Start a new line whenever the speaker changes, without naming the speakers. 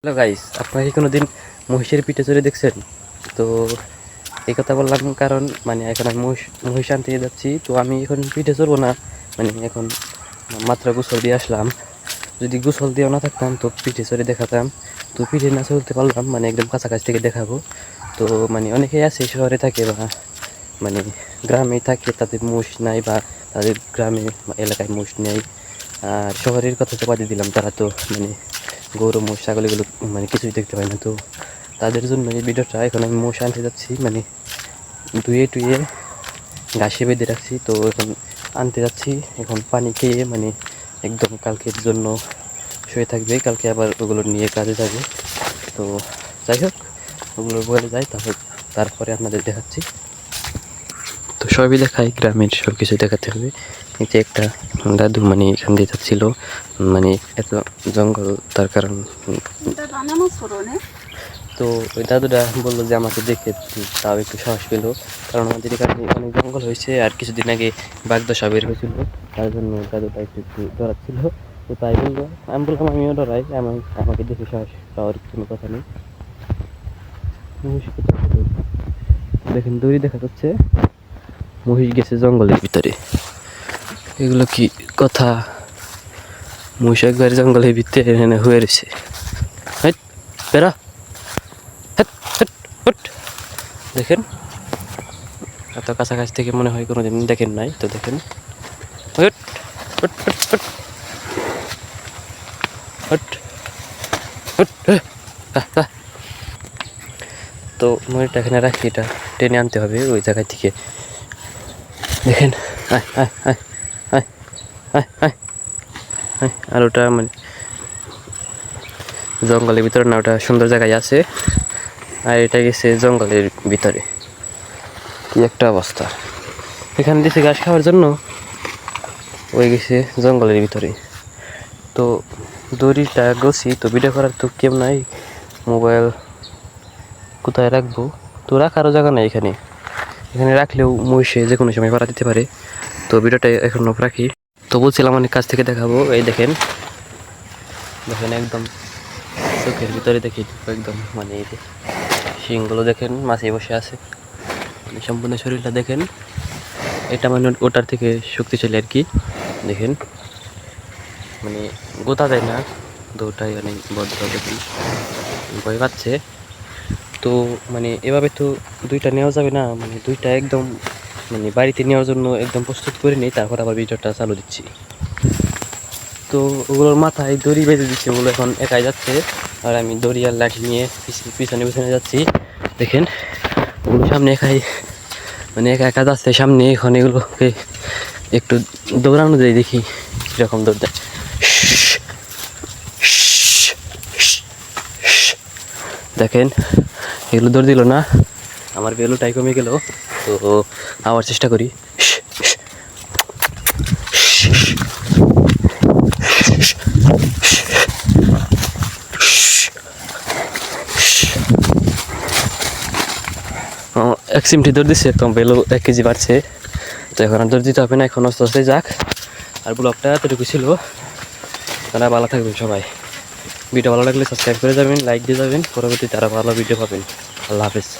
Hello guys, আপনারা কি কোনোদিন মহিষের পিঠে চড়ে দেখছেন? তো এই কথা বললাম কারণ এখন আমি মহিষ আনতে যাচ্ছি। তো আমি এখন পিঠে চড়বো না, এখন মাত্র গোসল দিয়ে আসলাম। যদি গোসল দিয়েও না থাকতাম তো পিঠে চড়ে দেখাতাম। তো পিঠে না চলতে পারলাম, একদম কাছাকাছি থেকে দেখাবো। তো অনেকেই আছে শহরে থাকে বা গ্রামে থাকে, তাদের মহিষ নাই বা তাদের গ্রামে এলাকায় মহিষ নেই। আর শহরের কথা তো বাদই দিলাম, তারা তো গরু মোষ ছাগল এগুলো কিছুই দেখতে পাই না। তো তাদের জন্য এই ভিডিওটা। এখন আমি মোষ আনতে যাচ্ছি, ধুয়ে টুয়ে ঘাসে বেঁধে রাখছি। তো এখন আনতে যাচ্ছি, এখন পানি খেয়ে একদম কালকের জন্য শুয়ে থাকবে, কালকে আবার ওগুলো নিয়ে কাজে যাবে। তো যাই হোক, ওগুলো বলে যাই, তারপরে আপনাদের দেখাচ্ছি। তো সবই দেখাই, গ্রামের সব কিছু দেখাতে হবে। এই যে একটা দাদু এখান দিয়ে যাচ্ছিল, এত জঙ্গল, তার কারণ তো ওই দাদুটা বললো যে আমাকে দেখে তাও একটু সাহস পেলো, কারণ আমাদের এখানে অনেক জঙ্গল হয়েছে। আর কিছুদিন আগে বাগদশা বের হয়েছিল, তার জন্য দাদুটা একটু একটু ডরাচ্ছিল। তো তাই বললো, আমি বললাম আমিও ডরাই, আমাকে দেখে সাহস পাওয়ার কোনো কথা নেই। দেখেন দড়ি দেখা যাচ্ছে, মহিষ গেছে জঙ্গলের ভিতরে। এগুলো কি কথা? মহিষ একবার জঙ্গলের ভিতরে হয়ে রয়েছে। বেড়া, দেখেন এত কাছাকাছি থেকে মনে হয় কোনোদিন দেখেন নাই। তো দেখেন, তো ময়ূরটা এখানে রাখি, এটা টেনে আনতে হবে ওই জায়গা থেকে। দেখেন আর ওটা জঙ্গলের ভিতরে না, ওটা সুন্দর জায়গায় আছে, আর এটা গেছে জঙ্গলের ভিতরে। কি একটা অবস্থা! এখানে দিছে ঘাস খাওয়ার জন্য, ওই গেছে জঙ্গলের ভিতরে। তো দড়িটা গছি, তো ভিডিও করার তো কেউ নাই, মোবাইল কোথায় রাখবো? তো রাখারও জায়গা নাই এখানে। এখানে রাখলেও মহিষে যে কোনো সময় পাড়া দিতে পারে। তো ভিডিওটা এখন রাখি। তো বলছিলাম অনেক কাছ থেকে দেখাবো। এই দেখেন দেখেন একদম চোখের ভিতরে দেখি, একদম এই যে শিংগুলো দেখেন, মাছে বসে আছে, সম্পূর্ণ শরীরটা দেখেন। এটা ওটার থেকে শক্তিশালী আর কি। দেখেন গোতা দেয় না, দুটাই অনেক ভদ্র। দেখেন ভয় পাচ্ছে। তো এভাবে তো দুইটা নেওয়া যাবে না, দুইটা একদম বাড়িতে নেওয়ার জন্য একদম প্রস্তুত করে নিই, তারপর আবার ভিডিওটা চালু দিচ্ছি। তো ওগুলোর মাথায় দড়ি বেঁধে দিচ্ছে, ওগুলো এখন একাই যাচ্ছে, আর আমি দড়ি আর লাঠি নিয়ে পিছনে পিছনে যাচ্ছি। দেখেন ওগুলো সামনে একাই একা একা যাচ্ছে সামনে। এখন এগুলোকে একটু দৌড়ানো যায়, দেখি কীরকম দৌড় দেয়। দেখেন এগুলো দৌড় দিল না, আমার ভ্যালুটাই কমে গেল। তো আবার চেষ্টা করি। এক চিমটি দৌড় দিচ্ছে, তো ভ্যালু 1 কেজি বাড়ছে। তো এখন আর দৌড় দিতে হবে না, এখন আস্তে আস্তে যাক। আর ব্লগটা এতটুকু ছিল। তারা ভালো থাকবেন সবাই। ভিডিও ভালো লাগলে সাবস্ক্রাইব করে যাবেন, লাইক দিয়ে যাবেন, পরবর্তীতে আরও ভালো ভিডিও পাবেন। আল্লাহ হাফেজ।